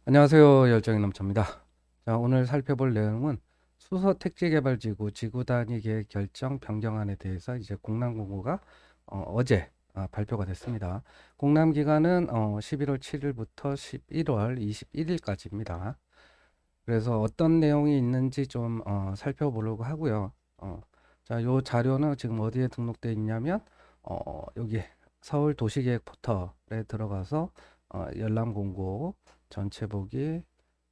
안녕하세요. 열정의 남자입니다. 자, 오늘 살펴볼 내용은 수서 택지개발지구 지구 단위 계획 결정 변경안에 대해서 이제 공람공고가 제 발표가 됐습니다. 공람 기간은 11월 7일부터 11월 21일까지입니다. 그래서 어떤 내용이 있는지 좀 살펴보려고 하고요. 자, 요 자료는 지금 어디에 등록되어 있냐면 여기 서울 도시계획 포털에 들어가서 열람공고 전체 보기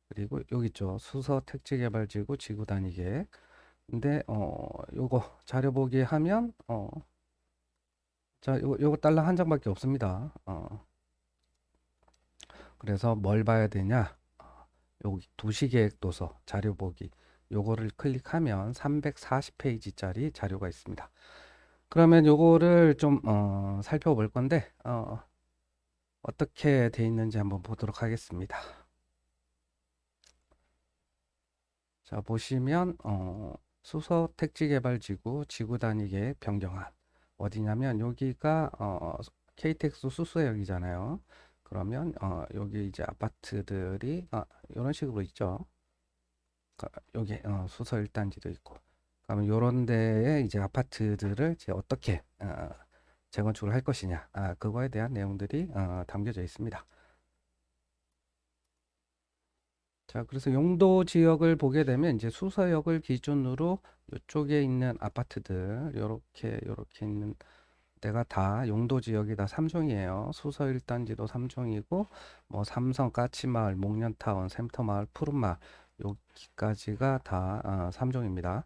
그리고 여기 있죠. 수서 택지개발지구 지구 단위 계획. 근데 요거 자료 보기 하면 자, 요거 달러 한 장밖에 없습니다. 그래서 뭘 봐야 되냐? 여기 도시계획 도서 자료 보기. 요거를 클릭하면 340페이지짜리 자료가 있습니다. 그러면 요거를 좀 살펴볼 건데 어떻게 돼 있는지 한번 보도록 하겠습니다. 자, 보시면 수서 택지개발지구 지구 단위 계획 변경안 어디냐면 여기가 KTX 수서역이잖아요. 그러면 여기 이제 아파트들이 이런 식으로 있죠. 여기 수서 1단지도 있고. 그러면 요런 데에 이제 아파트들을 이제 어떻게 재건축을 할 것이냐, 그거에 대한 내용들이 담겨져 있습니다. 자, 그래서 용도 지역을 보게 되면 이제 수서역을 기준으로 이쪽에 있는 아파트들 요렇게 있는 데가 다 용도 지역이 다 3종이에요. 수서 1단지도 3종이고 뭐 삼성 까치마을, 목련타운, 샘터마을, 푸른마을 여기까지가 다 3종입니다.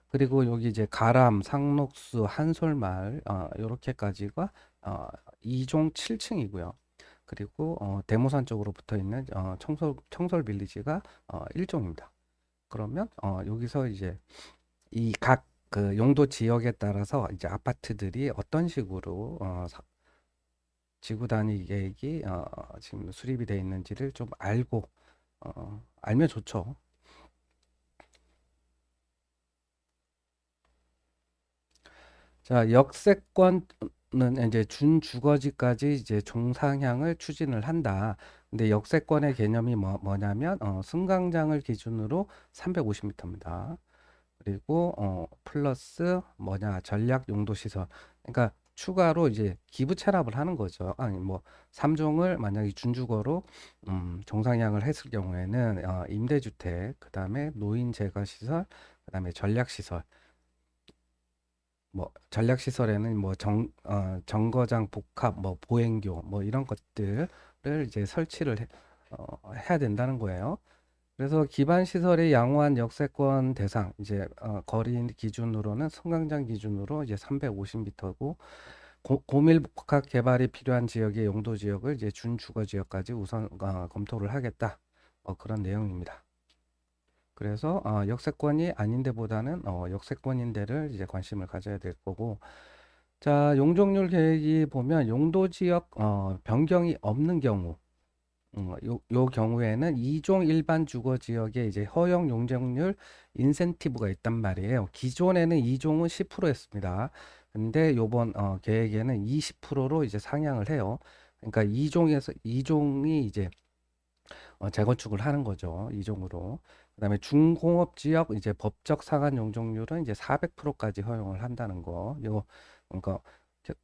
그리고 여기 이제 가람, 상록수, 한솔마을 요렇게까지가 2종 7층이고요. 그리고 대모산 쪽으로 붙어 있는 청솔 빌리지가 1종입니다. 그러면 여기서 이제 이 각 그 용도 지역에 따라서 이제 아파트들이 어떤 식으로 지구 단위 계획이 지금 수립이 되어 있는지를 좀 알면 좋죠. 자, 역세권은 이제 준주거지까지 이제 종상향을 추진을 한다. 근데 역세권의 개념이 뭐냐면 승강장을 기준으로 350m입니다. 그리고 플러스 뭐냐 전략 용도 시설. 그러니까 추가로 이제 기부 체납을 하는 거죠. 아니 뭐 3종을 만약에 준주거로 종상향을 했을 경우에는 임대주택, 그다음에 노인 재가 시설, 그다음에 전략 시설. 뭐 전략 시설에는 뭐 정거장 복합 뭐 보행교 뭐 이런 것들을 이제 해야 된다는 거예요. 그래서 기반 시설의 양호한 역세권 대상 이제 거리 기준으로는 승강장 기준으로 이제 350m고 고밀 복합 개발이 필요한 지역의 용도 지역을 이제 준주거 지역까지 우선 검토를 하겠다. 그런 내용입니다. 그래서 역세권이 아닌 데보다는 역세권인 데를 이제 관심을 가져야 될 거고, 자, 용적률 계획이 보면 용도 지역 변경이 없는 경우, 요 경우에는 2종 일반 주거 지역에 이제 허용 용적률 인센티브가 있단 말이에요. 기존에는 2종은 10%였습니다. 근데 요번 계획에는 20%로 이제 상향을 해요. 그러니까 2종이 이제 재건축을 하는 거죠. 2종으로. 그다음에 중공업 지역 이제 법적 상한 용적률은 이제 400%까지 허용을 한다는 거. 이거 그러니까 겨-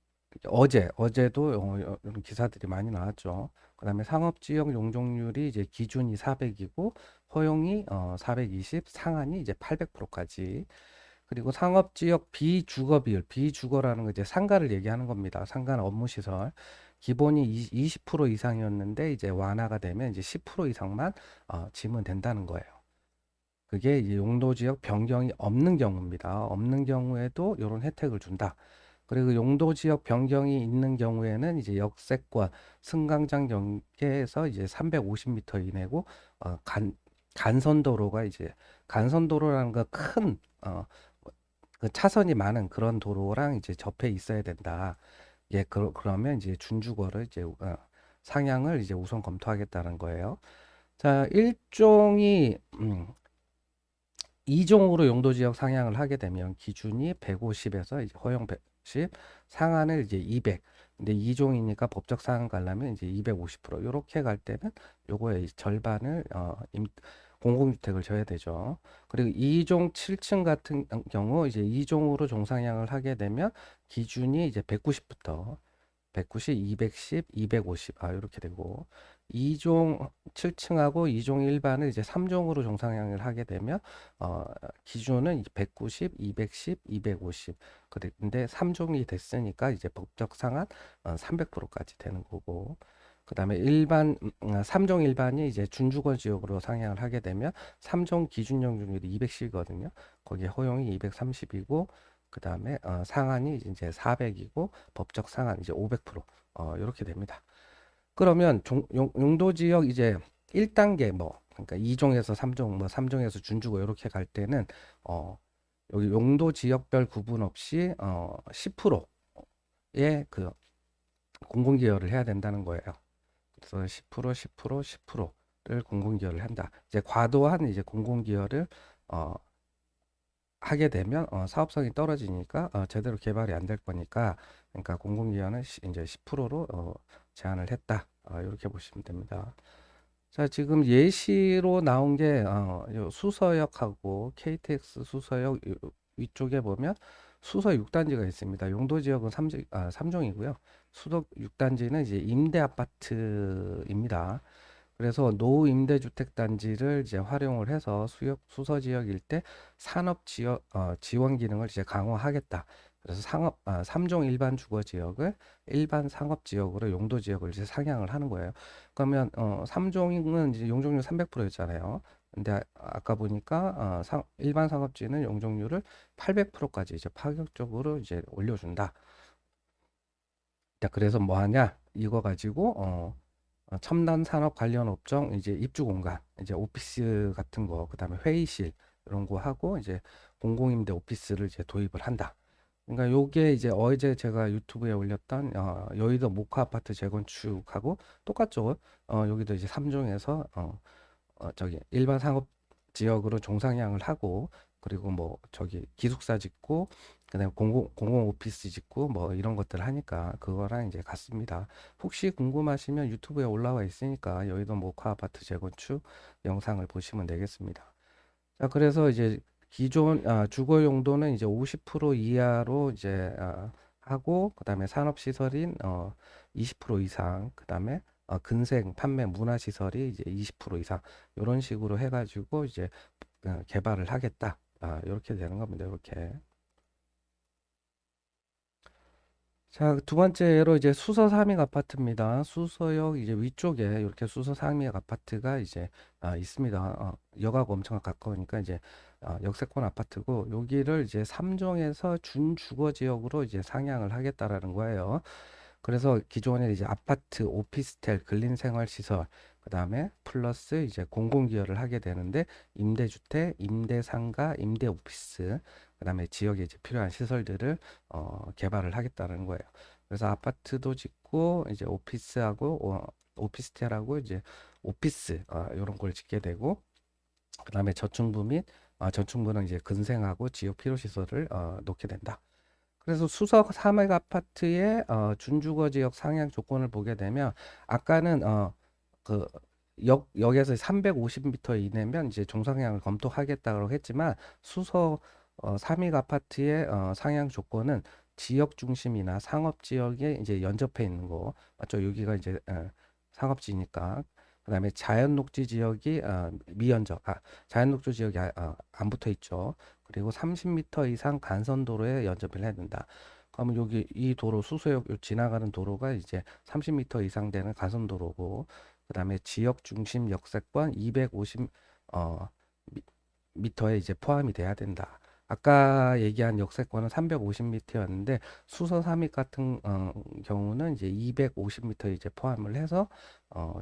어제도 이런 기사들이 많이 나왔죠. 그다음에 상업 지역 용적률이 이제 기준이 400이고 허용이 420, 상한이 이제 800%까지. 그리고 상업 지역 비주거 비율, 비주거라는 거 이제 상가를 얘기하는 겁니다. 상가는 업무 시설. 기본이 20% 이상이었는데 이제 완화가 되면 이제 10% 이상만 지면 된다는 거예요. 그게 이제 용도 지역 변경이 없는 경우입니다. 없는 경우에도 이런 혜택을 준다. 그리고 용도 지역 변경이 있는 경우에는 이제 역세권 승강장 경계에서 이제 350m 이내고 간선도로가 이제 간선도로라는 거큰 그 차선이 많은 그런 도로랑 이제 접해 있어야 된다. 예, 그러면 이제 준주거를 이제 상향을 이제 우선 검토하겠다는 거예요. 자, 1종이 2종으로 용도 지역 상향을 하게 되면 기준이 150에서 이제 허용 110, 상한을 이제 200. 근데 2종이니까 법적 상한 가려면 이제 250% 요렇게 갈 때는 요거의 절반을 공공주택을 줘야 되죠. 그리고 2종 7층 같은 경우 이제 2종으로 종상향을 하게 되면 기준이 이제 190부터 190, 210, 250 이렇게 되고 2종 7층하고 2종 일반을 이제 3종으로 종상향을 하게 되면 어, 기준은 190, 210, 250. 근데 3종이 됐으니까 이제 법적 상한 300%까지 되는 거고 그다음에 3종 일반이 이제 준주거 지역으로 상향을 하게 되면 3종 기준 용적률이 210이거든요. 거기에 허용이 230이고 그다음에 상한이 이제 400이고 법적 상한 이제 500% 이렇게 됩니다. 그러면 용도 지역 이제 1단계 뭐 그러니까 2종에서 3종 뭐 3종에서 준주거 이렇게 갈 때는 여기 용도 지역별 구분 없이 10%의 그 공공기여를 해야 된다는 거예요. 그래서 10%, 10%, 10%를 공공기여를 한다. 이제 과도한 이제 공공기여를 어, 하게 되면 사업성이 떨어지니까 제대로 개발이 안 될 거니까 그러니까 공공기여는 이제 10%로 제한을 했다. 이렇게 보시면 됩니다. 자, 지금 예시로 나온 게 요 수서역하고 KTX 수서역 위쪽에 보면 수서 6단지가 있습니다. 용도 지역은 3종이고요. 수도 6단지는 이제 임대 아파트입니다. 그래서 노후 임대주택 단지를 이제 활용을 해서 수서 지역일 때 산업 지역 지원 기능을 이제 강화하겠다. 그래서 3종 일반 주거 지역을 일반 상업 지역으로 용도 지역을 이제 상향을 하는 거예요. 그러면 3종은 이제 용적률 300%였잖아요. 근데 아까 보니까 일반 상업지는 용적률을 800%까지 이제 파격적으로 이제 올려준다. 자, 그래서 뭐 하냐? 이거 가지고 첨단 산업 관련 업종 이제 입주 공간 이제 오피스 같은 거 그다음에 회의실 이런 거 하고 이제 공공임대 오피스를 이제 도입을 한다. 그러니까 요게 이제 어제 제가 유튜브에 올렸던 여의도 모카 아파트 재건축하고 똑같죠. 여기도 이제 3종에서 저기 일반 상업 지역으로 종상향을 하고 그리고 뭐 저기 기숙사 짓고 그다음에 공공 오피스 짓고 뭐 이런 것들 하니까 그거랑 이제 같습니다. 혹시 궁금하시면 유튜브에 올라와 있으니까 여의도 모카 아파트 재건축 영상을 보시면 되겠습니다. 자, 그래서 이제 기존 주거 용도는 이제 50% 이하로 이제 하고 그다음에 산업 시설인 20% 이상 그다음에 근생 판매 문화 시설이 이제 20% 이상 이런 식으로 해가지고 이제 개발을 하겠다. 이렇게 되는 겁니다. 이렇게. 자, 두 번째 예로 이제 수서 삼익 아파트입니다. 수서역 이제 위쪽에 이렇게 수서 삼익 아파트가 이제 있습니다. 역하고 엄청 가까우니까 이제 역세권 아파트고 여기를 이제 3종에서 준주거 지역으로 이제 상향을 하겠다라는 거예요. 그래서 기존에 이제 아파트, 오피스텔, 근린생활시설, 그다음에 플러스 이제 공공기여를 하게 되는데 임대주택, 임대상가, 임대오피스, 그다음에 지역에 이제 필요한 시설들을 개발을 하겠다는 거예요. 그래서 아파트도 짓고 이제 오피스하고 오피스텔하고 이제 오피스 이런 걸 짓게 되고 그다음에 저층부 및 저층부는 이제 근생하고 지역 필요 시설을 놓게 된다. 그래서 수석 3획 아파트의 준주거 지역 상향 조건을 보게 되면 아까는 그 역에서 350m 이내면 이제 종상향을 검토하겠다고 했지만 수서 3획 아파트의 상향 조건은 지역 중심이나 상업 지역에 이제 연접해 있는 거 맞죠? 여기가 이제 상업지니까 그다음에 자연 녹지 지역이 미연적 자연 녹지 지역이 안 붙어 있죠. 그리고 30m 이상 간선도로에 연접을 해야 된다. 그러면 여기 이 도로 수서역 지나가는 도로가 이제 30m 이상 되는 간선도로고 그다음에 지역 중심 역세권 250 미- 미터에 이제 포함이 돼야 된다. 아까 얘기한 역세권은 350m였는데 수서 3익 같은 경우는 이제 250m 이제 포함을 해서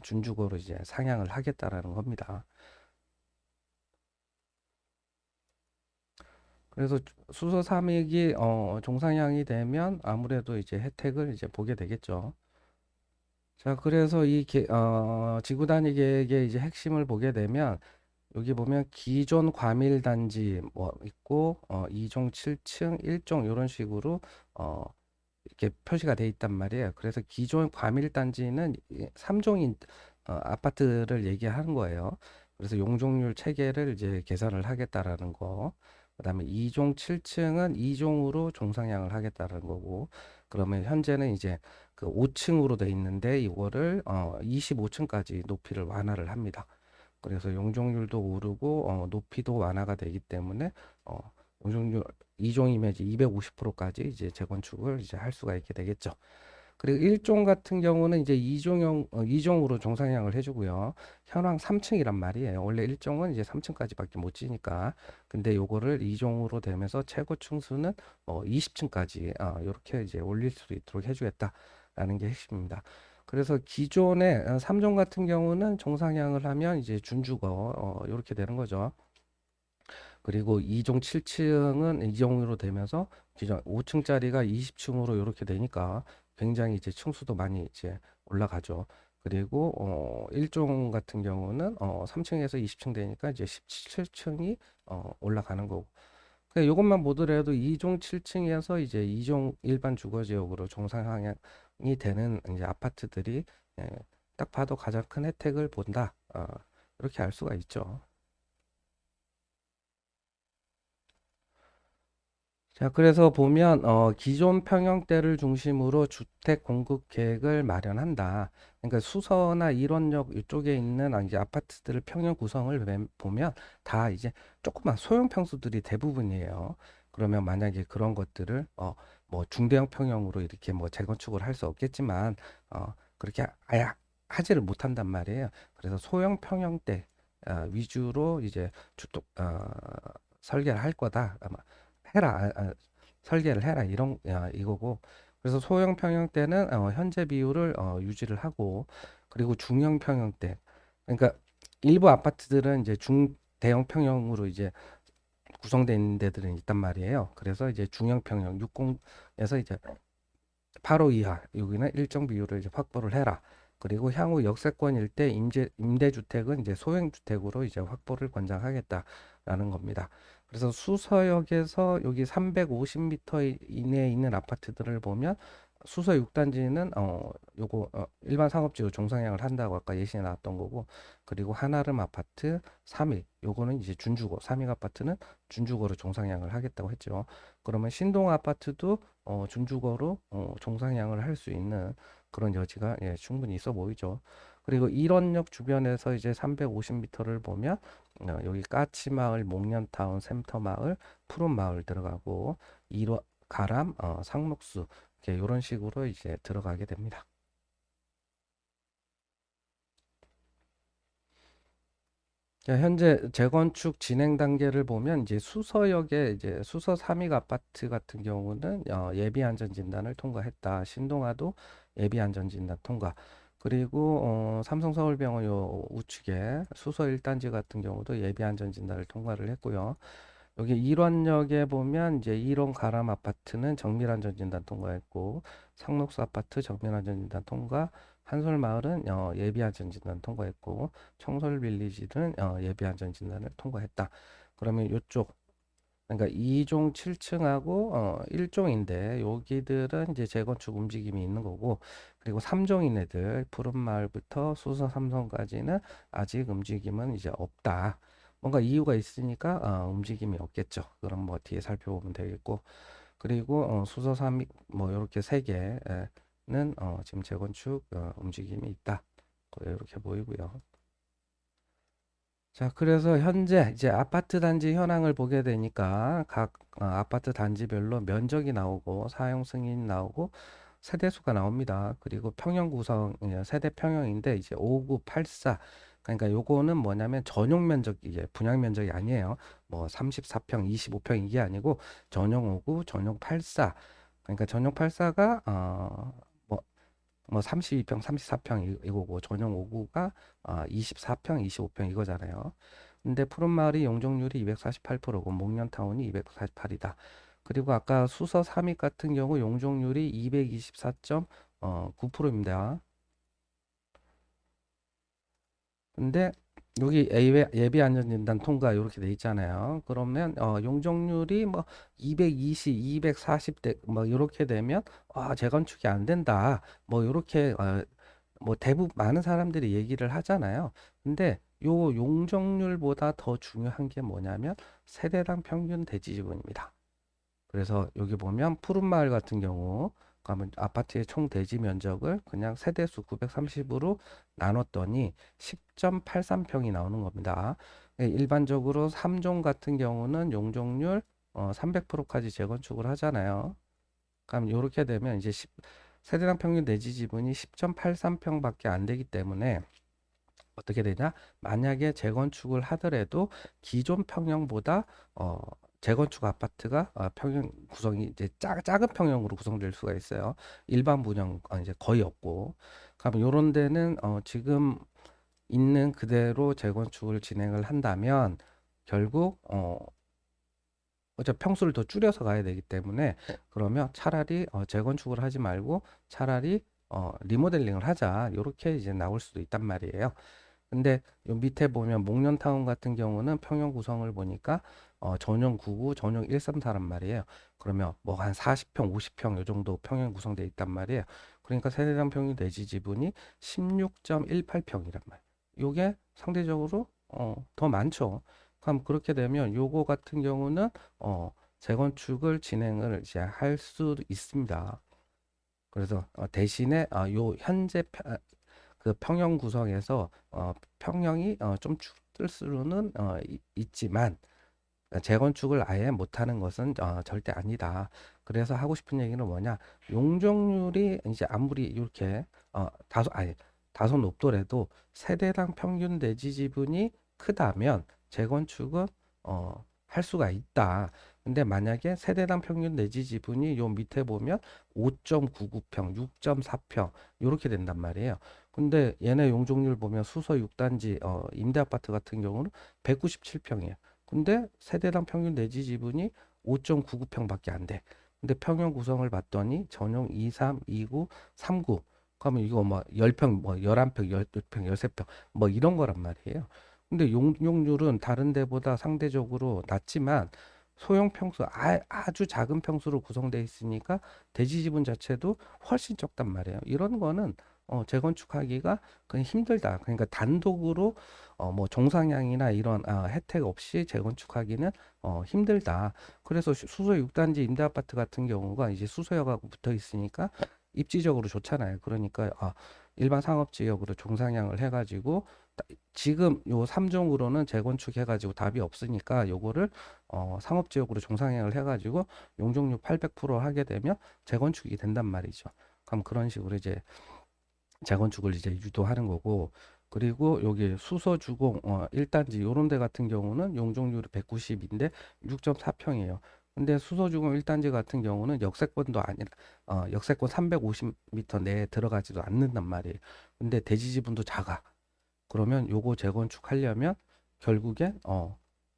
준주거로 이제 상향을 하겠다라는 겁니다. 그래서 수소 삼익이 종상향이 되면 아무래도 이제 혜택을 이제 보게 되겠죠. 자, 그래서 지구 단위 계획의 이제 핵심을 보게 되면 여기 보면 기존 과밀 단지 뭐 있고 2종 7층, 1종 이런 식으로 어 이렇게 표시가 돼 있단 말이에요. 그래서 기존 과밀단지는 3종인 아파트를 얘기하는 거예요. 그래서 용적률 체계를 이제 개선을 하겠다라는 거. 그다음에 2종 7층은 2종으로 종상향을 하겠다라는 거고. 그러면 현재는 이제 그 5층으로 돼 있는데 이거를 25층까지 높이를 완화를 합니다. 그래서 용적률도 오르고 높이도 완화가 되기 때문에 어, 용적률 2종이면 이제 250%까지 이제 재건축을 이제 할 수가 있게 되겠죠. 그리고 1종 같은 경우는 이제 2종으로 종상향을 해주고요. 현황 3층이란 말이에요. 원래 1종은 이제 3층까지밖에 못 지니까. 근데 요거를 2종으로 되면서 최고 층수는 20층까지 이렇게 이제 올릴 수 있도록 해주겠다라는 게 핵심입니다. 그래서 기존의 3종 같은 경우는 종상향을 하면 이제 준주거 이렇게 되는 거죠. 그리고 2종 7층은 2종으로 되면서 기존 5층짜리가 20층으로 이렇게 되니까 굉장히 이제 층수도 많이 이제 올라가죠. 그리고 1종 같은 경우는 3층에서 20층 되니까 이제 17층이 올라가는 거고. 그러니까 이것만 보더라도 2종 7층에서 이제 2종 일반 주거 지역으로 종상향이 되는 이제 아파트들이 예, 딱 봐도 가장 큰 혜택을 본다. 이렇게 알 수가 있죠. 자, 그래서 보면 기존 평형대를 중심으로 주택 공급 계획을 마련한다. 그러니까 수서나 일원역 이쪽에 있는 이제 아파트들을 평형 구성을 보면 다 이제 조그만 소형 평수들이 대부분이에요. 그러면 만약에 그런 것들을 뭐 중대형 평형으로 이렇게 뭐 재건축을 할 수 없겠지만 그렇게 아예 하지를 못한단 말이에요. 그래서 소형 평형대 위주로 이제 주택 설계를 할 거다. 아마 해라, 설계를 해라 이거고. 그래서 소형 평형 때는 현재 비율을 유지를 하고, 그리고 중형 평형 때, 그러니까 일부 아파트들은 이제 중대형 평형으로 이제 구성되어 있는 데들은 있단 말이에요. 그래서 이제 중형 평형 60에서 이제 8호 이하 여기는 일정 비율을 이제 확보를 해라. 그리고 향후 역세권 일대 임대주택은 이제 소형주택으로 이제 확보를 권장하겠다라는 겁니다. 그래서 수서역에서 여기 350m 이내에 있는 아파트들을 보면 수서 6단지는 요거 일반 상업지로 종상향을 한다고 아까 예시에 나왔던 거고, 그리고 한아름 아파트 3위 요거는 이제 준주거, 3위 아파트는 준주거로 종상향을 하겠다고 했죠. 그러면 신동 아파트도 준주거로 종상향을 할 수 있는 그런 여지가 충분히 있어 보이죠. 그리고 일원역 주변에서 이제 350m를 보면 여기 까치마을, 목련타운, 샘터마을, 푸른마을 들어가고 일원 가람, 상록수 이렇게 이런 식으로 이제 들어가게 됩니다. 자, 현재 재건축 진행 단계를 보면 이제 수서역에 이제 수서 3익 아파트 같은 경우는 예비 안전 진단을 통과했다. 신동아도 예비 안전 진단 통과. 그리고 삼성서울병원 요 우측에 수서 1단지 같은 경우도 예비 안전 진단을 통과를 했고요. 여기 일원역에 보면 이제 일원 가람 아파트는 정밀 안전 진단 통과했고, 상록수 아파트 정밀 안전 진단 통과, 한솔마을은 예비 안전 진단 통과했고, 청솔 빌리지는 예비 안전 진단을 통과했다. 그러면 이쪽 그러니까 2종 7층하고 1종인데 여기들은 이제 재건축 움직임이 있는 거고, 그리고 3종인 애들 푸른마을부터 수서 삼성까지는 아직 움직임은 이제 없다. 뭔가 이유가 있으니까 움직임이 없겠죠. 그럼 뭐 뒤에 살펴보면 되겠고, 그리고 수서 3, 뭐 이렇게 세 개는 지금 재건축 움직임이 있다. 이렇게 보이고요. 자, 그래서 현재 이제 아파트 단지 현황을 보게 되니까 각 아파트 단지별로 면적이 나오고 사용 승인 나오고 세대수가 나옵니다. 그리고 평형 구성 세대 평형인데 이제 5984 그러니까 요거는 뭐냐면 전용 면적 이게 분양 면적이 아니에요. 뭐 34평, 25평 이게 아니고 전용 59, 전용 84 그러니까 전용 84가 뭐 32평, 34평 이거고 전용 5구가 24평, 25평 이거잖아요. 근데 푸른마을이 용적률이 248%고 목련타운이 248이다. 그리고 아까 수서 3위 같은 경우 용적률이 224.9%입니다. 근데 여기 예비 안전진단 통과 이렇게 돼 있잖아요. 그러면 용적률이 뭐 220, 240대 뭐 이렇게 되면 재건축이 안 된다. 뭐 이렇게 뭐 대부분 많은 사람들이 얘기를 하잖아요. 근데 요 용적률보다 더 중요한 게 뭐냐면 세대당 평균 대지 지분입니다. 그래서 여기 보면 푸른마을 같은 경우 가면 아파트의 총 대지 면적을 그냥 세대수 930으로 나눴더니 10.83평이 나오는 겁니다. 예, 일반적으로 3종 같은 경우는 용적률 300%까지 재건축을 하잖아요. 그럼 이렇게 되면 이제 세대당 평균 대지 지분이 10.83평밖에 안 되기 때문에 어떻게 되냐? 만약에 재건축을 하더라도 기존 평형보다 어, 재건축 아파트가 평형 구성이 이제 작은 평형으로 구성될 수가 있어요. 일반 분양 이제 거의 없고. 그러면 요런 데는 지금 있는 그대로 재건축을 진행을 한다면 결국 어차피 평수를 더 줄여서 가야 되기 때문에 그러면 차라리 재건축을 하지 말고 차라리 리모델링을 하자. 요렇게 이제 나올 수도 있단 말이에요. 근데 요 밑에 보면 목련타운 같은 경우는 평형 구성을 보니까 전용 99, 전용 134란 말이에요. 그러면 뭐 한 40평, 50평 요 정도 평형 구성되어 있단 말이에요. 그러니까 세대당 평균 대지 지분이 16.18평이란 말이에요. 요게 상대적으로 더 많죠. 그럼 그렇게 되면 요거 같은 경우는 재건축을 진행을 이제 할 수 있습니다. 그래서 대신에 요 현재 그 평형 구성에서 평형이 좀 줄을 수는 있지만 재건축을 아예 못하는 것은 절대 아니다. 그래서 하고 싶은 얘기는 뭐냐? 용적률이 이제 아무리 이렇게 다소 높더라도 세대당 평균 대지 지분이 크다면 재건축은 할 수가 있다. 근데 만약에 세대당 평균 내지 지분이 요 밑에 보면 5.99평, 6.4평 이렇게 된단 말이에요. 근데 얘네 용적률 보면 수서 6단지 임대 아파트 같은 경우는 197평이에요. 근데 세대당 평균 내지 지분이 5.99평밖에 안 돼. 근데 평형 구성을 봤더니 전용 23, 29, 39. 그러면 이거 뭐 10평, 뭐 11평, 12평, 13평 뭐 이런 거란 말이에요. 근데 용적률은 다른 데보다 상대적으로 낮지만 소형 평수 아주 작은 평수로 구성되어 있으니까 대지 지분 자체도 훨씬 적단 말이에요. 이런 거는 재건축하기가 그냥 힘들다. 그러니까 단독으로 뭐 종상향이나 이런 혜택 없이 재건축하기는 힘들다. 그래서 수소 6단지 임대 아파트 같은 경우가 이제 수소역하고 붙어 있으니까 입지적으로 좋잖아요. 그러니까 일반 상업 지역으로 종상향을 해가지고 지금 요 3종으로는 재건축해가지고 답이 없으니까 요거를 상업 지역으로 종상향을 해가지고 용적률 800% 하게 되면 재건축이 된단 말이죠. 그럼 그런 식으로 이제 재건축을 이제 유도하는 거고 그리고 여기 수서주공 1단지 요런 데 같은 경우는 용적률이 190인데 6.4평이에요. 근데 수서주공 1단지 같은 경우는 역세권도 아니라 역세권 350m 내에 들어가지도 않는단 말이에요. 근데 대지 지분도 작아. 그러면 요거 재건축하려면 결국에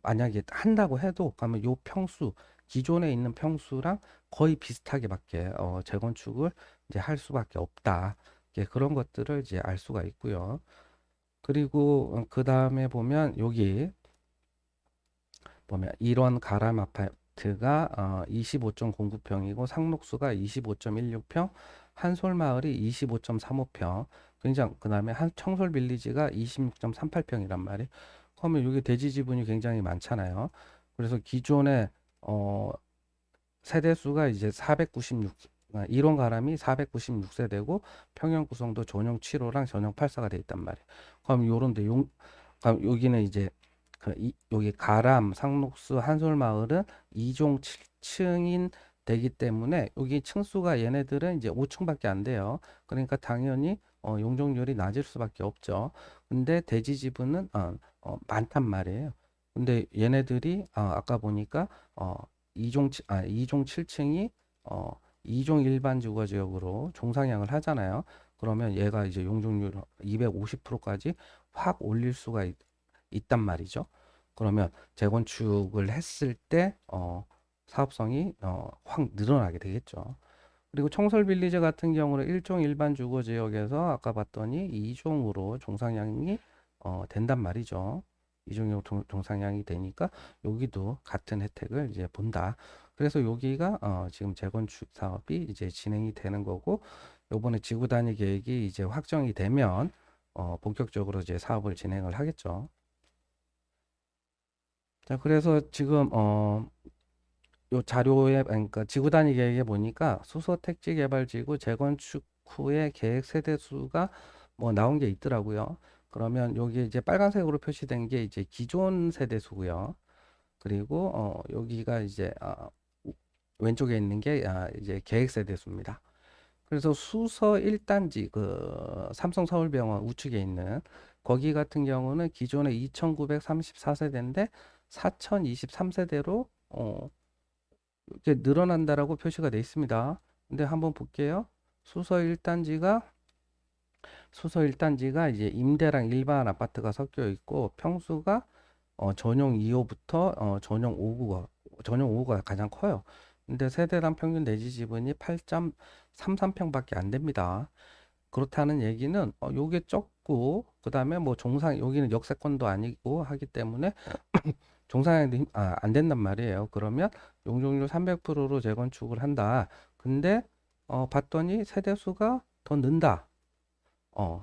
만약에 한다고 해도 그러면 요 평수 기존에 있는 평수랑 거의 비슷하게밖에 재건축을 이제 할 수밖에 없다. 이제 그런 것들을 이제 알 수가 있고요. 그리고 그 다음에 보면 여기 보면 일원 가람 아파트가 25.09평이고 상록수가 25.16평, 한솔마을이 25.35평, 굉장히 그다음에 한 청솔 빌리지가 26.38평이란 말이에요. 그러면 여기 대지 지분이 굉장히 많잖아요. 그래서 기존에 어 세대수가 이제 496 일원 가람이 496세대고 평형 구성도 전용 7호랑 전용 8사가 돼 있단 말이에요. 그럼 요런데 그럼 여기는 이제 여기 가람, 상록수, 한솔마을은 2종 7층인 되기 때문에 여기 층수가 얘네들은 이제 5층밖에 안 돼요. 그러니까 당연히 용적률이 낮을 수밖에 없죠. 근데 대지 지분은 많단 말이에요. 근데 얘네들이 아까 보니까 2종 7층이 어 2종 일반 주거 지역으로 종상향을 하잖아요. 그러면 얘가 이제 용적률 250%까지 확 올릴 수가 있단 말이죠. 그러면 재건축을 했을 때 사업성이 확 늘어나게 되겠죠. 그리고 청설 빌리지 같은 경우는 1종 일반 주거 지역에서 아까 봤더니 2종으로 종상향이 된단 말이죠. 이중용 종상향이 되니까 여기도 같은 혜택을 이제 본다. 그래서 여기가 지금 재건축 사업이 이제 진행이 되는 거고, 요번에 지구 단위 계획이 이제 확정이 되면 본격적으로 이제 사업을 진행을 하겠죠. 자, 그래서 지금 요 자료에, 그러니까 지구 단위 계획에 보니까 수소 택지 개발 지구 재건축 후의 계획 세대 수가 뭐 나온 게 있더라고요. 그러면 여기 이제 빨간색으로 표시된 게 이제 기존 세대 수고요. 그리고 여기가 이제 왼쪽에 있는 게 이제 계획 세대 수입니다. 그래서 수서 1단지 그 삼성 서울병원 우측에 있는 거기 같은 경우는 기존에 2934세대인데 4023세대로 이렇게 늘어난다라고 표시가 되어 있습니다. 근데 한번 볼게요. 수서 1단지가 수서 1단지가 이제 임대랑 일반 아파트가 섞여 있고 평수가 전용 2호부터 전용 5호가 가장 커요. 근데 세대당 평균 내지 지분이 8.33평밖에 안 됩니다. 그렇다는 얘기는 요게 적고 그다음에 뭐 종상 여기는 역세권도 아니고 하기 때문에 종상향도 안 된단 말이에요. 그러면 용적률 300%로 재건축을 한다. 근데 봤더니 세대수가 더 는다.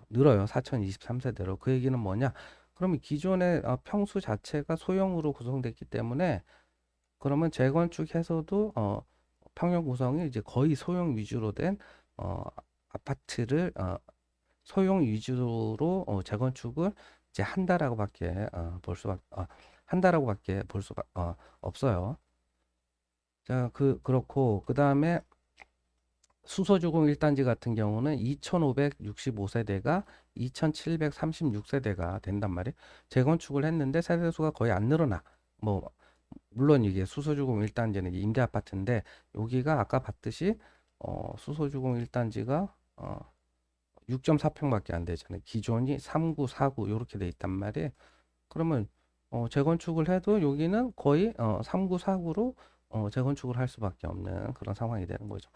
늘어요. 4023세대로. 그 얘기는 뭐냐? 그러면 기존의 평수 자체가 소형으로 구성됐기 때문에 그러면 재건축해서도 평형 구성이 이제 거의 소형 위주로 된 아파트를 소형 위주로 재건축을 이제 한다라고밖에 볼 수밖에 한다라고밖에 볼 수가 없어요. 자, 그렇고 그다음에 수소주공 1단지 같은 경우는 2565세대가 2736세대가 된단 말이에요. 재건축을 했는데 세대수가 거의 안 늘어나. 뭐 물론 이게 수소주공 1단지는 임대 아파트인데 여기가 아까 봤듯이 수소주공 1단지가 6.4평밖에 안 되잖아요. 기존이 39, 49 이렇게 돼 있단 말이에요. 그러면 재건축을 해도 여기는 거의 39, 49로 재건축을 할 수밖에 없는 그런 상황이 되는 거죠.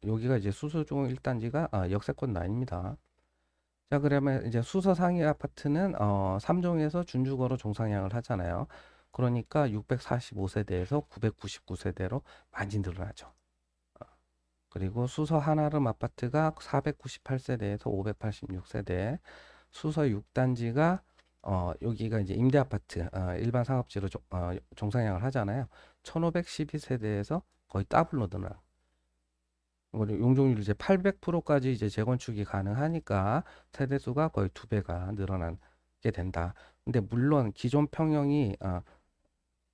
여기가 이제 수소중 1단지가 역세권 라인입니다. 자, 그러면 이제 수서 상위 아파트는 3종에서 준주거로 종상향을 하잖아요. 그러니까 645세대에서 999세대로 많이 늘어나죠. 그리고 수서 한아름 아파트가 498세대에서 586세대, 수서 6단지가 여기가 이제 임대 아파트 일반 상업지로 종상향을 하잖아요. 1512세대에서 거의 더블로 늘어나. 용적률 이제 800%까지 이제 재건축이 가능하니까 세대수가 거의 두 배가 늘어나게 된다. 근데 물론 기존 평형이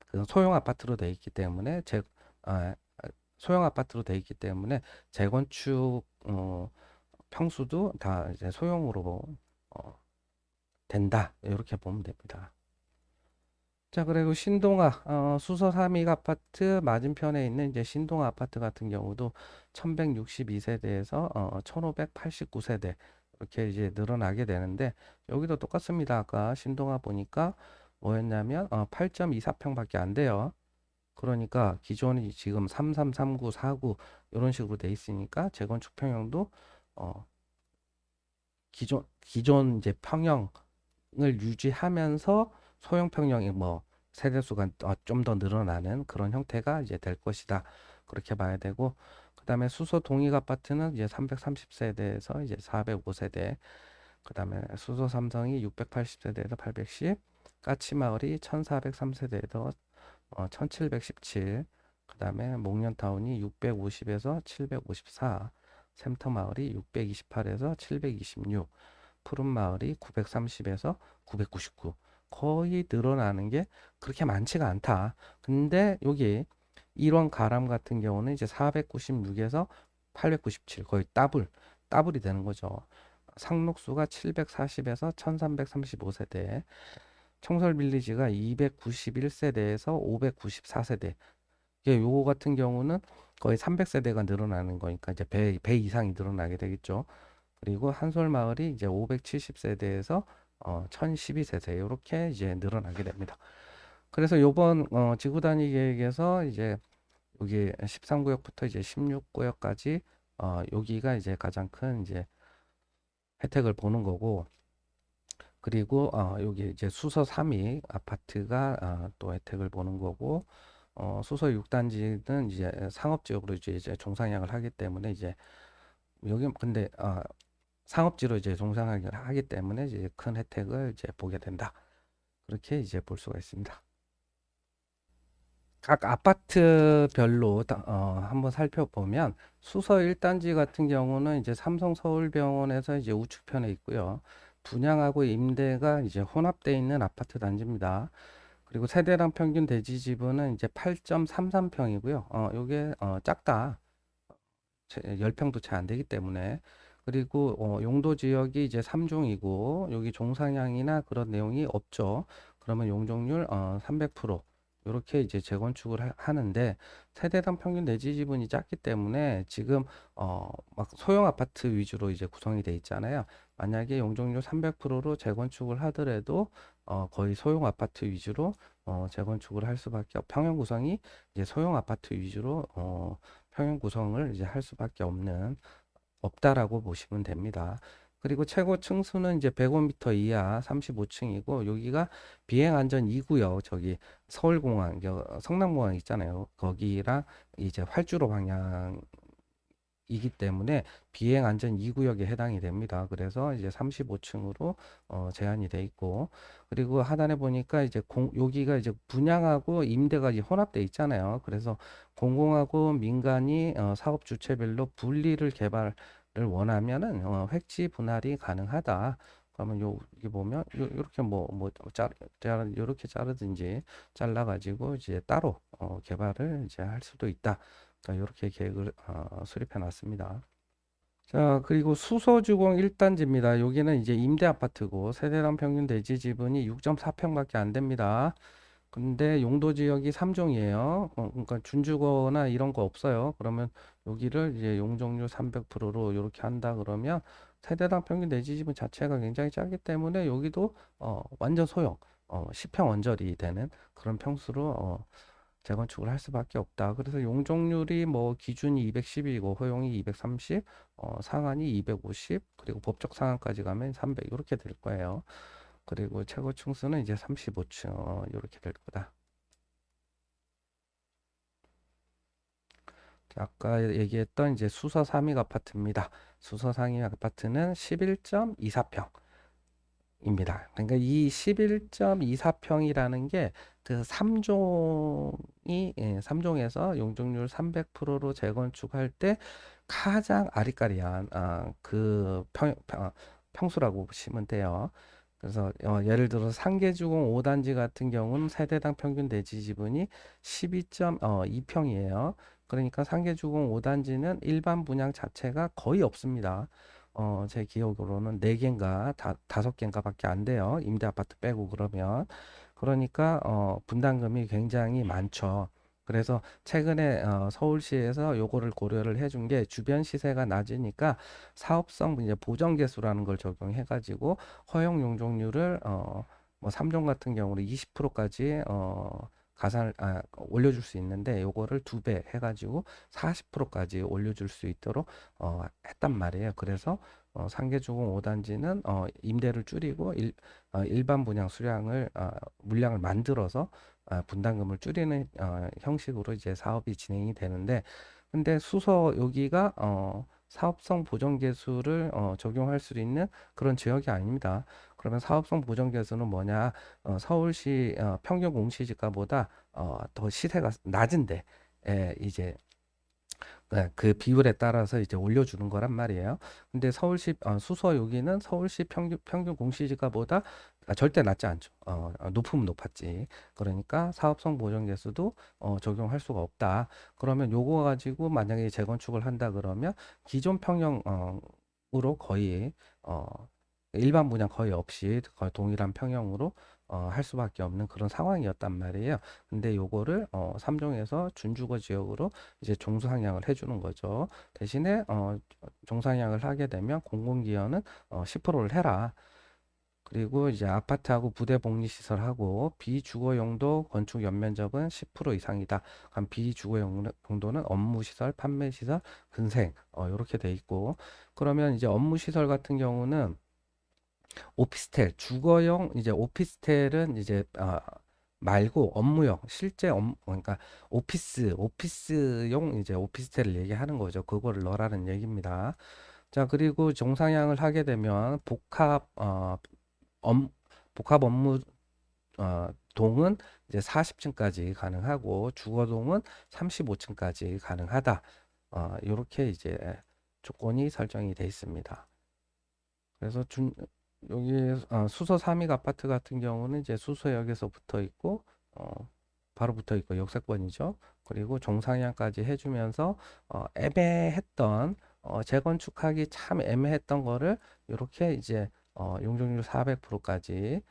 그 소형 아파트로 돼 있기 때문에 아, 소형 아파트로 돼 있기 때문에 재건축 평수도 다 이제 소형으로 어, 된다. 이렇게 보면 됩니다. 자, 그리고 신동아, 수서 3위 아파트 맞은편에 있는 이제 신동아 아파트 같은 경우도 1162세대에서 1589세대 이렇게 이제 늘어나게 되는데 여기도 똑같습니다. 아까 신동아 보니까 뭐였냐면 8.24평밖에 안 돼요. 그러니까 기존이 지금 3339, 49 이런 식으로 돼 있으니까 재건축 평형도 어, 기존 이제 평형을 유지하면서 소형 평형이 뭐 세대수가 좀 더 늘어나는 그런 형태가 이제 될 것이다. 그렇게 봐야 되고 그다음에 수소 동익 아파트는 이제 330세대에서 이제 405세대 그다음에 수소 삼성이 680세대에서 810 까치마을이 1403세대에서 1717 그다음에 목련타운이 650에서 754 샘터마을이 628에서 726 푸른마을이 930에서 999 거의 늘어나는 게 그렇게 많지가 않다. 근데 여기 일원 가람 같은 경우는 이제 496에서 897 거의 더블이 되는 거죠. 상록수가 740에서 1335세대 청설빌리지가 291세대에서 594세대 이게 요거 같은 경우는 거의 300세대가 늘어나는 거니까 이제 배 이상이 늘어나게 되겠죠. 그리고 한솔마을이 이제 570세대에서 1012세대 이렇게 이제 늘어나게 됩니다. 그래서 요번 지구 단위 계획에서 이제 여기 13구역부터 이제 16구역까지 여기가 이제 가장 큰 이제 혜택을 보는 거고 그리고 여기 이제 수서 3위 아파트가 또 혜택을 보는 거고, 수서 6단지는 이제 상업지역으로 이제 종상향을 하기 때문에 이제 여기 근데 상업지로 이제 종상향을 하기 때문에 이제 큰 혜택을 이제 보게 된다. 그렇게 이제 볼 수가 있습니다. 각 아파트별로 한번 살펴보면 수서 1단지 같은 경우는 이제 삼성 서울병원에서 이제 우측편에 있고요. 분양하고 임대가 이제 혼합되어 있는 아파트 단지입니다. 그리고 세대당 평균 대지 지분은 이제 8.33평이고요. 요게 작다. 10평도 채 안 되기 때문에. 그리고 용도 지역이 이제 3중이고 여기 종상향이나 그런 내용이 없죠. 그러면 용적률 300% 이렇게 이제 재건축을 하는데 세대당 평균 내지 지분이 작기 때문에 지금 막 소형 아파트 위주로 이제 구성이 돼 있잖아요. 만약에 용적률 300%로 재건축을 하더라도 거의 소형 아파트 위주로 재건축을 할 수밖에 평형 구성이 이제 소형 아파트 위주로 평형 구성을 이제 할 수밖에 없다라고 보시면 됩니다. 그리고 최고 층수는 이제 105m 이하 35층이고 여기가 비행 안전 2구역 저기 서울공항 성남공항 있잖아요. 거기랑 이제 활주로 방향 이기 때문에 비행 안전 2구역에 해당이 됩니다. 그래서 이제 35층으로 제한이 돼 있고 그리고 하단에 보니까 이제 여기가 이제 분양하고 임대가 이제 혼합돼 있잖아요. 그래서 공공하고 민간이 사업 주체별로 분리를 개발을 원하면은 획지 분할이 가능하다. 그러면 여기 보면 요렇게 요렇게 자르든지 잘라 가지고 이제 따로 개발을 이제 할 수도 있다. 자, 이렇게 계획을 수립해 놨습니다. 자, 그리고 수서주공 1단지입니다. 여기는 이제 임대 아파트고 세대당 평균 대지 지분이 6.4평밖에 안 됩니다. 근데 용도 지역이 3종이에요. 그러니까 준주거나 이런 거 없어요. 그러면 여기를 이제 용적률 300%로 이렇게 한다 그러면 세대당 평균 내지 지분 자체가 굉장히 작기 때문에 여기도 완전 소형 10평 언저리 되는 그런 평수로 재건축을 할 수밖에 없다. 그래서 용적률이 뭐 기준이 210이고 허용이 230, 상한이 250, 그리고 법적 상한까지 가면 300 이렇게 될 거예요. 그리고 최고 층수는 이제 35층 이렇게 될 거다. 아까 얘기했던 이제 수서 3위 아파트입니다. 수서 3위 아파트는 11.24평. 입니다. 그러니까 이 11.24평이라는 게 그 3종이 3종에서 용적률 300%로 재건축할 때 가장 아리까리한 그 평수라고 보시면 돼요. 그래서 예를 들어 상계주공 5단지 같은 경우는 세대당 평균 대지 지분이 12.2평이에요. 그러니까 상계주공 5단지는 일반 분양 자체가 거의 없습니다. 제 기억으로는 4개인가 5개인가밖에 안 돼요. 임대 아파트 빼고 그러면. 그러니까 분담금이 굉장히 많죠. 그래서 최근에 서울시에서 요거를 고려를 해준 게 주변 시세가 낮으니까 사업성 이제 보정 개수라는 걸 적용해 가지고 허용 용적률을 뭐 3종 같은 경우는 20%까지 올려줄 수 있는데 요거를 2배 해가지고 40%까지 올려줄 수 있도록 했단 말이에요. 그래서 상계주공 5단지는 임대를 줄이고 일반 분양 수량을 물량을 만들어서 분담금을 줄이는 형식으로 이제 사업이 진행이 되는데 근데 수서 여기가 사업성 보정 계수를 적용할 수 있는 그런 지역이 아닙니다. 그러면 사업성 보정 계수는 뭐냐? 서울시 평균 공시지가보다 더 시세가 낮은데 이제 그 비율에 따라서 이제 올려주는 거란 말이에요. 근데 서울시 수서 여기는 서울시 평균 공시지가보다 절대 낮지 않죠. 높으면 높았지. 그러니까 사업성 보정 계수도 적용할 수가 없다. 그러면 요거 가지고 만약에 재건축을 한다 그러면 기존 평형으로 거의 어, 일반 분양 거의 없이 거의 동일한 평형으로 할 수밖에 없는 그런 상황이었단 말이에요. 근데 요거를 3종에서 준주거 지역으로 이제 종상향을 해주는 거죠. 대신에 종상향을 하게 되면 공공기여는 10%를 해라. 그리고 이제 아파트하고 부대 복리 시설하고 비주거 용도 건축 연면적은 10% 이상이다. 그럼 비주거 용도는 업무 시설, 판매 시설, 근생 이렇게 돼 있고 그러면 이제 업무 시설 같은 경우는 오피스텔, 주거용 이제 오피스텔은 이제 말고 업무용, 실제 그러니까 오피스용 이제 오피스텔을 얘기하는 거죠. 그거를 넣으라는 얘기입니다. 자, 그리고 종상향을 하게 되면 업, 복합 업무 동은 이제 40층까지 가능하고 주거동은 35층까지 가능하다. 이렇게 이제 조건이 설정이 되어 있습니다. 그래서 여기 수서 3익 아파트 같은 경우는 이제 수서역에서 붙어 있고 바로 붙어 있고 역세권이죠. 그리고 종상향까지 해주면서 애매했던 재건축하기 참 애매했던 거를 이렇게 이제 용적률 400%까지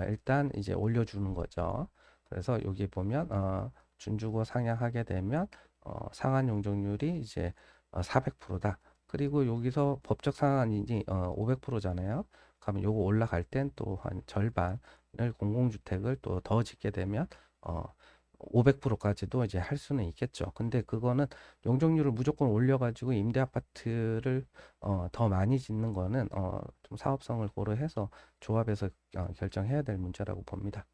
일단 이제 올려주는 거죠. 그래서 여기 보면 준주거 상향하게 되면 상한 용적률이 이제 400%다. 그리고 여기서 법적 상한이 500%잖아요. 그러면 요거 올라갈 땐 또 한 절반을 공공주택을 또 더 짓게 되면 어 500%까지도 이제 할 수는 있겠죠. 근데 그거는 용적률을 무조건 올려가지고 임대 아파트를 더 많이 짓는 거는 좀 사업성을 고려해서 조합에서 결정해야 될 문제라고 봅니다.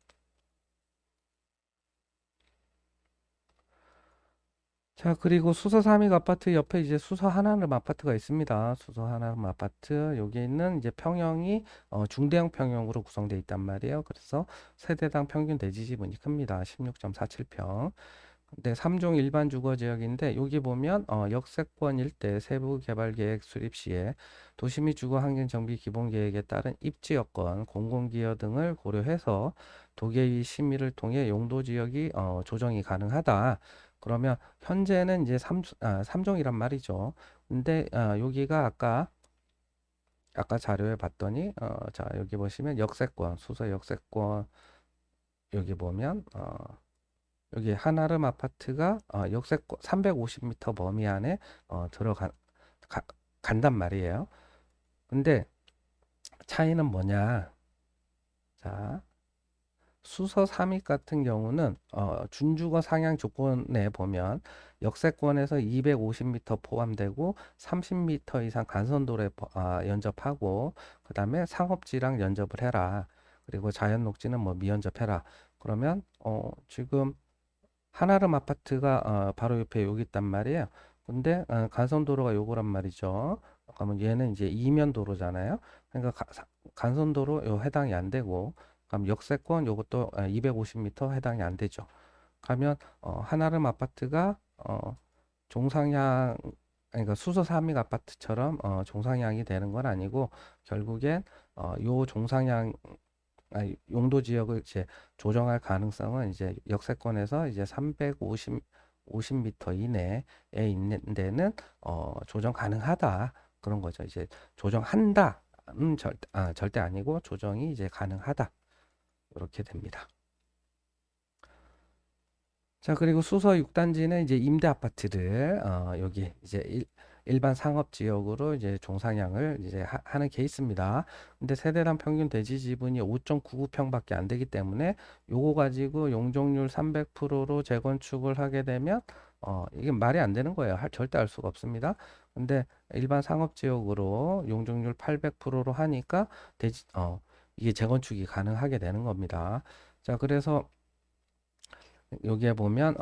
자, 그리고 수서 3익 아파트 옆에 이제 수서 하나름 아파트가 있습니다. 수서 하나름 아파트, 여기 있는 이제 평형이 중대형 평형으로 구성되어 있단 말이에요. 그래서 세대당 평균 대지 지분이 큽니다. 16.47평. 네, 3종 일반 주거 지역인데 여기 보면 역세권 일대 세부 개발 계획 수립 시에 도시 및 주거 환경 정비 기본 계획에 따른 입지 여건, 공공 기여 등을 고려해서 도계의 심의를 통해 용도 지역이 조정이 가능하다. 그러면 현재는 이제 3종이란 말이죠. 근데 여기가 아까 자료에 봤더니 자, 여기 보시면 역세권, 수서 역세권 여기 보면 여기 한아름 아파트가 역세권 350m 범위 안에 들어간 가- 간단 말이에요. 근데 차이는 뭐냐? 자, 수서 3익 같은 경우는 준주거 상향 조건에 보면 역세권에서 250m 포함되고 30m 이상 간선도로에 연접하고 그다음에 상업지랑 연접을 해라. 그리고 자연 녹지는 뭐 미연접해라. 그러면 지금 한아름 아파트가 바로 옆에 여기 있단 말이에요. 근데 간선도로가 요거란 말이죠. 그러면 얘는 이제 이면 도로잖아요. 그러니까 간선도로 요 해당이 안 되고, 그럼 역세권 요것도 250m 해당이 안 되죠. 가면 한아름 아파트가 종상향 그러니까 수서 3익 아파트처럼 종상향이 되는 건 아니고 결국엔 요 종상향 용도 지역을 이제 조정할 가능성은 이제 역세권에서 이제 50m 이내에 있는 데는 조정 가능하다. 그런 거죠. 이제 조정한다. 절대 아니고 조정이 이제 가능하다. 이렇게 됩니다. 자, 그리고 수서 6단지는 이제 임대 아파트를 여기 이제 일반 상업 지역으로 이제 종상향을 이제 하는 케이스입니다. 근데 세대당 평균 대지 지분이 5.99평밖에 안 되기 때문에 요거 가지고 용적률 300%로 재건축을 하게 되면 이게 말이 안 되는 거예요. 절대 할 수가 없습니다. 근데 일반 상업 지역으로 용적률 800%로 하니까 이게 재건축이 가능하게 되는 겁니다. 자, 그래서 여기에 보면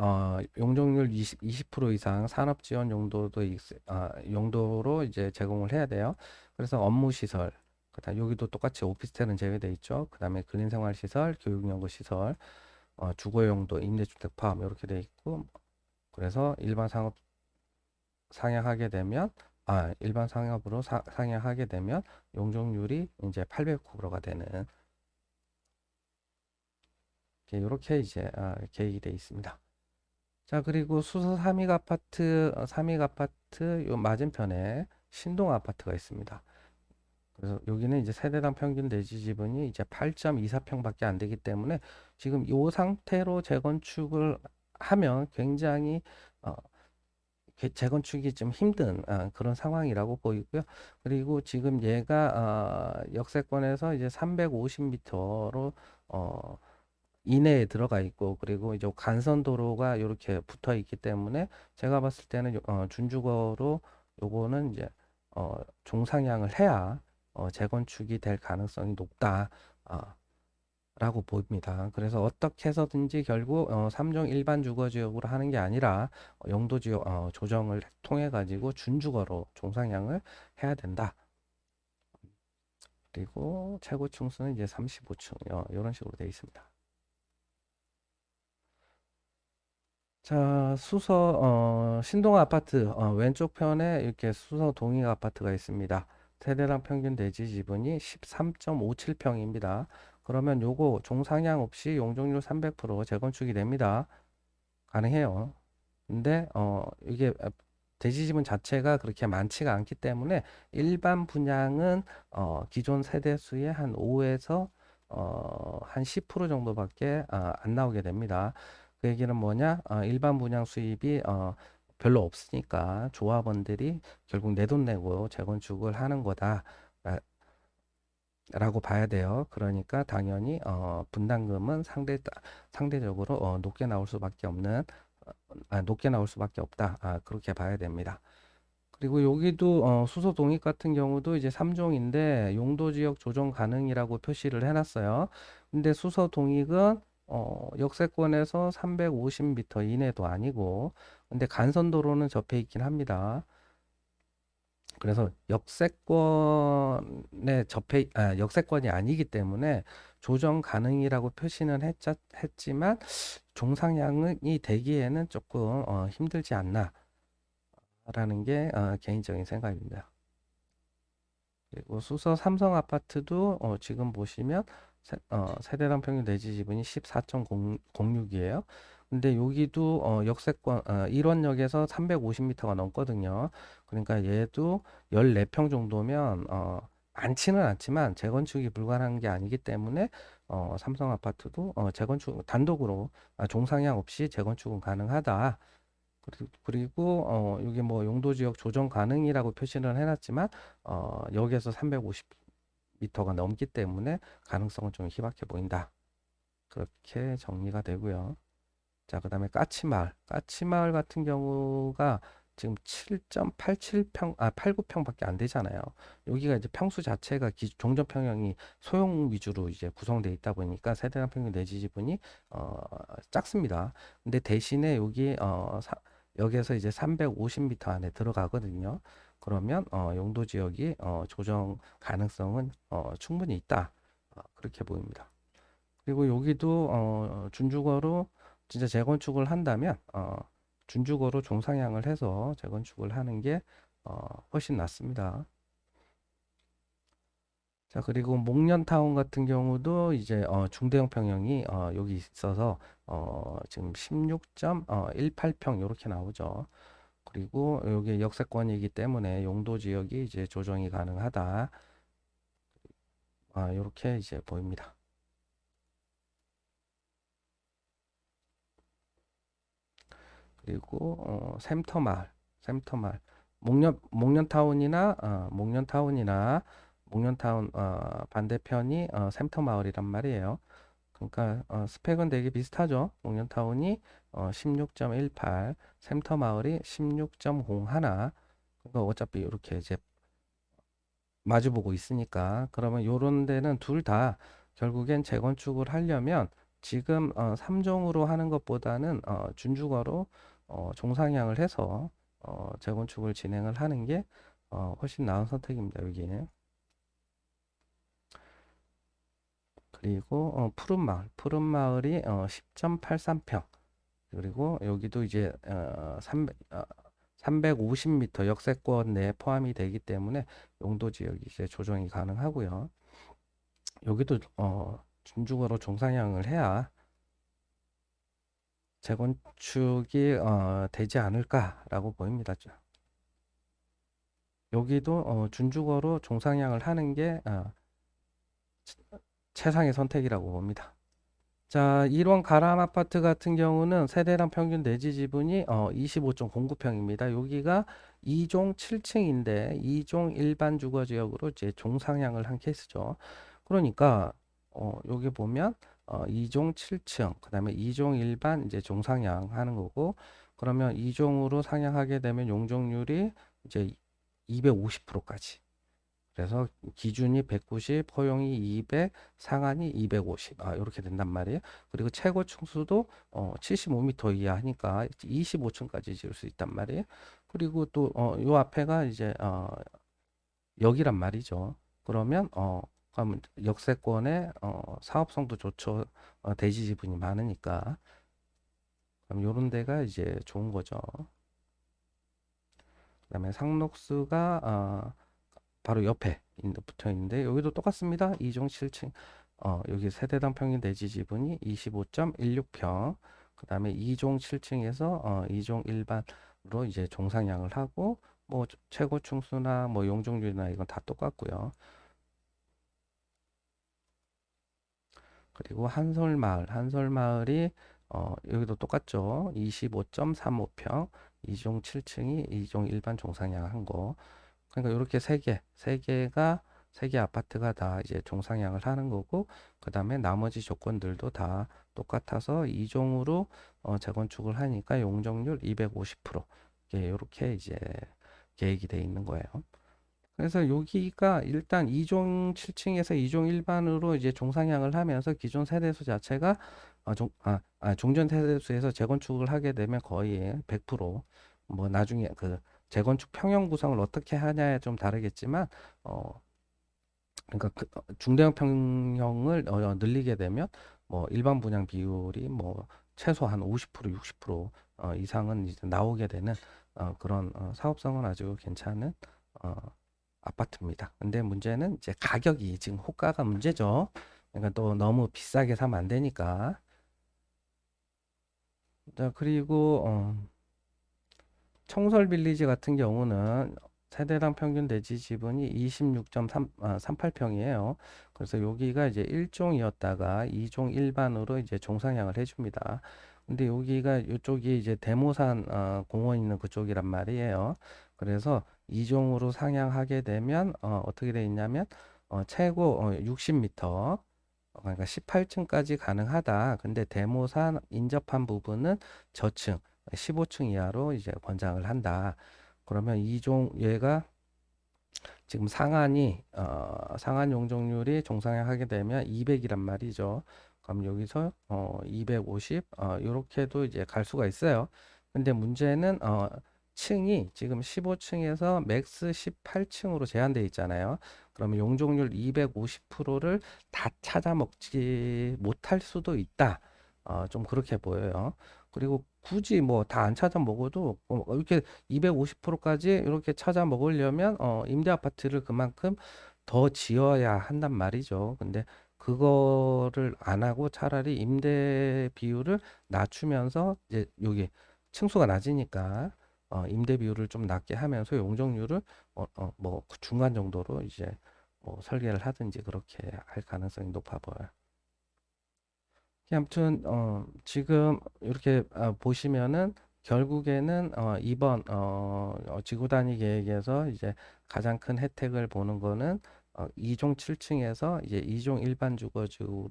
용적률 20% 이상 산업 지원 용도로 이제 제공을 해야 돼요. 그래서 업무 시설, 그다음 여기도 똑같이 오피스텔은 제외돼 있죠. 그다음에 근인 생활 시설, 교육 연구 시설, 주거 용도, 임대주택 포함 이렇게 돼 있고 그래서 일반 상업으로 상향하게 되면 용적률이 이제 800%가 되는 이렇게 이제 계획이 돼 있습니다. 자, 그리고 수서 3익 아파트 요 맞은편에 신동 아파트가 있습니다. 그래서 여기는 이제 세대당 평균 대지 지분이 이제 8.24평밖에 안 되기 때문에 지금 이 상태로 재건축을 하면 굉장히 어, 재건축이 좀 힘든 그런 상황이라고 보이고요. 그리고 지금 얘가 역세권에서 이제 350m로 이내에 들어가 있고 그리고 이제 간선도로가 이렇게 붙어 있기 때문에 제가 봤을 때는 준주거로 요거는 이제 종상향을 해야 재건축이 될 가능성이 높다. 라고 보입니다. 그래서 어떻게 해서든지 결국 3종 일반 주거지역으로 하는 게 아니라 용도지역 조정을 통해 가지고 준주거로 종상향을 해야 된다. 그리고 최고 층수는 이제 35층 이런 식으로 되어 있습니다. 자, 신동 아파트 왼쪽 편에 이렇게 수서 동일 아파트가 있습니다. 세대당 평균 대지 지분이 13.57평입니다. 그러면 요거 종상향 없이 용적률 300% 재건축이 됩니다. 가능해요. 근데 이게 대지 지분 자체가 그렇게 많지가 않기 때문에 일반 분양은 기존 세대 수의 한 5에서 한 10% 정도밖에 안 나오게 됩니다. 그 얘기는 뭐냐? 일반 분양 수입이 별로 없으니까 조합원들이 결국 내 돈 내고 재건축을 하는 거다. 라고 봐야 돼요. 그러니까 당연히 분담금은 상대적으로 높게 나올 수밖에 없는 높게 나올 수밖에 없다. 그렇게 봐야 됩니다. 그리고 여기도 수소 동입 같은 경우도 이제 3종인데 용도 지역 조정 가능이라고 표시를 해놨어요. 근데 수소 동입은 역세권에서 350m 이내도 아니고 근데 간선도로는 접해 있긴 합니다. 그래서 역세권이 아니기 때문에 조정 가능이라고 표시는 했지만 종상향이 되기에는 조금 힘들지 않나라는 게 개인적인 생각입니다. 그리고 수서 삼성 아파트도 지금 보시면 세대당 평균 내지 지분이 14.06이에요. 근데 여기도 역세권 1원역에서 350m가 넘거든요. 그러니까 얘도 14평 정도면 많지는 않지만 재건축이 불가능한 게 아니기 때문에 삼성 아파트도 재건축 단독으로 종상향 없이 재건축은 가능하다. 그리고 여기 뭐 용도지역 조정 가능이라고 표시를 해놨지만 여기에서 350m가 넘기 때문에 가능성은 좀 희박해 보인다. 그렇게 정리가 되고요. 자, 그 다음에 까치마을 같은 경우가 지금 7.87평, 89평밖에 안 되잖아요. 여기가 이제 평수 자체가 종전평형이 소형 위주로 이제 구성되어 있다 보니까 세대당 평균 내지 지분이 작습니다. 근데 대신에 여기에서 이제 350m 안에 들어가거든요. 그러면 용도 지역이 조정 가능성은 충분히 있다. 그렇게 보입니다. 그리고 여기도 준주거로 진짜 재건축을 한다면 준주거로 종상향을 해서 재건축을 하는 게 훨씬 낫습니다. 자, 그리고 목련타운 같은 경우도 이제 중대형 평형이 여기 있어서 지금 16.18평 이렇게 나오죠. 그리고 여기 역세권이기 때문에 용도 지역이 이제 조정이 가능하다. 이렇게 이제 보입니다. 그리고 샘터마을 목련타운이나 반대편이 샘터마을이란 말이에요. 그러니까 스펙은 되게 비슷하죠. 목련타운이 16.18, 샘터마을이 16.01. 그러니까 어차피 이렇게 이제 마주보고 있으니까 그러면 요런 데는 둘 다 결국엔 재건축을 하려면 지금 3종으로 하는 것보다는 준주거로 종상향을 해서 재건축을 진행을 하는 게 훨씬 나은 선택입니다. 여기는. 그리고 푸른마을이 10.83평. 그리고 여기도 이제 350m 역세권 내에 포함이 되기 때문에 용도 지역이 이제 조정이 가능하고요. 여기도 준주거로 종상향을 해야 재건축이 되지 않을까라고 보입니다. 여기도 준주거로 종상향을 하는 게 최상의 선택이라고 봅니다. 자, 1원 가람 아파트 같은 경우는 세대당 평균 내지 지분이 25.09평입니다. 여기가 2종 7층인데 2종 일반 주거 지역으로 이제 종상향을 한 케이스죠. 그러니까 여기 보면 2종 7층, 그다음에 2종 일반 이제 종상향 하는 거고 그러면 2종으로 상향하게 되면 용적률이 이제 250%까지 그래서 기준이 190, 허용이 200, 상한이 250. 이렇게 된단 말이에요. 그리고 최고 층수도 75m 이하 하니까 25층까지 지을 수 있단 말이에요. 그리고 또 요 앞에가 이제 여기란 말이죠. 그러면 그러면 역세권에 사업성도 좋죠. 대지 지분이 많으니까. 그럼 요런 데가 이제 좋은 거죠. 그다음에 상록수가 바로 옆에 붙어 있는데 여기도 똑같습니다. 2종 7층 여기 세대당 평균 대지 지분이 25.16평. 그다음에 2종 7층에서 2종 일반으로 이제 종상향을 하고 뭐 최고 층수나 뭐 용적률이나 이건 다 똑같고요. 그리고 한솔마을이 여기도 똑같죠. 25.35평, 2종 7층이 2종 일반 종상향 한 거. 그러니까 이렇게 세 개 아파트가 다 이제 종상향을 하는 거고, 그 다음에 나머지 조건들도 다 똑같아서 2종으로 재건축을 하니까 용적률 250%. 이렇게 이제 계획이 돼 있는 거예요. 그래서 여기가 일단 2종 7층에서 2종 일반으로 이제 종상향을 하면서 기존 세대수 자체가 종전 세대수에서 재건축을 하게 되면 거의 100%뭐 나중에 그 재건축 평형 구성을 어떻게 하냐에 좀 다르겠지만 그러니까 중대형 평형을 늘리게 되면 뭐 일반 분양 비율이 뭐 최소한 50% 60% 이상은 이제 나오게 되는 그런 사업성은 아주 괜찮은 어, 아파트입니다. 근데 문제는 이제 가격이 지금 호가가 문제죠. 그러니까 또 너무 비싸게 사면 안 되니까. 자, 그리고 청설 빌리지 같은 경우는 세대당 평균 대지 지분이 26.38평이에요. 그래서 여기가 이제 1종이었다가 2종 일반으로 이제 종상향을 해줍니다. 근데 여기가 이쪽이 이제 대모산 공원 있는 그쪽이란 말이에요. 그래서 2종으로 상향하게 되면 어떻게 돼 있냐면 최고 60m 그러니까 18층까지 가능하다. 근데 데모산 인접한 부분은 저층 15층 이하로 이제 권장을 한다. 그러면 이종 얘가 지금 상한 용적률이 종상향 하게 되면 200이란 말이죠. 그럼 여기서 250 이렇게도 이제 갈 수가 있어요. 근데 문제는 층이 지금 15층에서 맥스 18층으로 제한되어 있잖아요. 그러면 용적률 250%를 다 찾아 먹지 못할 수도 있다. 좀 그렇게 보여요. 그리고 굳이 뭐 다 안 찾아 먹어도 이렇게 250%까지 이렇게 찾아 먹으려면 임대 아파트를 그만큼 더 지어야 한단 말이죠. 근데 그거를 안 하고 차라리 임대 비율을 낮추면서 이제 여기 층수가 낮으니까 임대 비율을 좀 낮게 하면서 용적률을 뭐 중간 정도로 이제 뭐 설계를 하든지 그렇게 할 가능성이 높아 보여요. 아무튼 지금 이렇게 보시면은 결국에는 이번 지구 단위 계획에서 이제 가장 큰 혜택을 보는 거는 2종 7층에서 이제 2종 일반 주거지로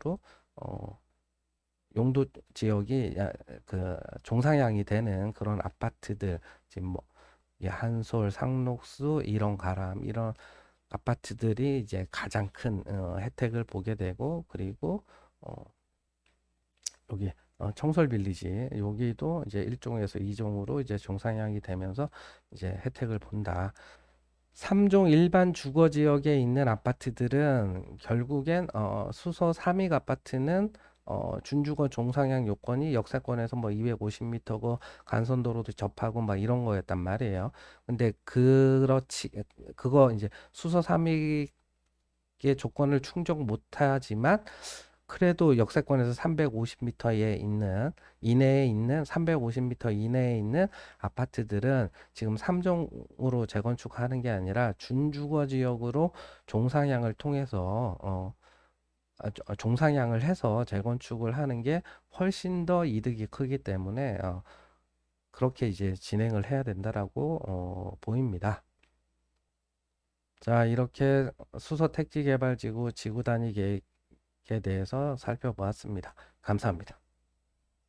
용도 지역이 그 종상향이 되는 그런 아파트들 지금 뭐 한솔, 상록수, 일원가람 이런 아파트들이 이제 가장 큰 혜택을 보게 되고 그리고 어, 여기 청설 빌리지 여기도 이제 1종에서 2종으로 이제 종상향이 되면서 이제 혜택을 본다. 3종 일반 주거 지역에 있는 아파트들은 결국엔 수서 3익 아파트는 준주거 종상향 요건이 역세권에서 뭐 250m고 간선도로도 접하고 막 이런 거였단 말이에요. 근데 그거 이제 수서 3익의 조건을 충족 못하지만 그래도 역세권에서 350m에 있는 이내에 있는 350m 이내에 있는 아파트들은 지금 3종으로 재건축하는 게 아니라 준주거 지역으로 종상향을 통해서 종상향을 해서 재건축을 하는 게 훨씬 더 이득이 크기 때문에 그렇게 이제 진행을 해야 된다라고 보입니다. 자, 이렇게 수서 택지개발지구 지구 단위 계획에 대해서 살펴보았습니다. 감사합니다.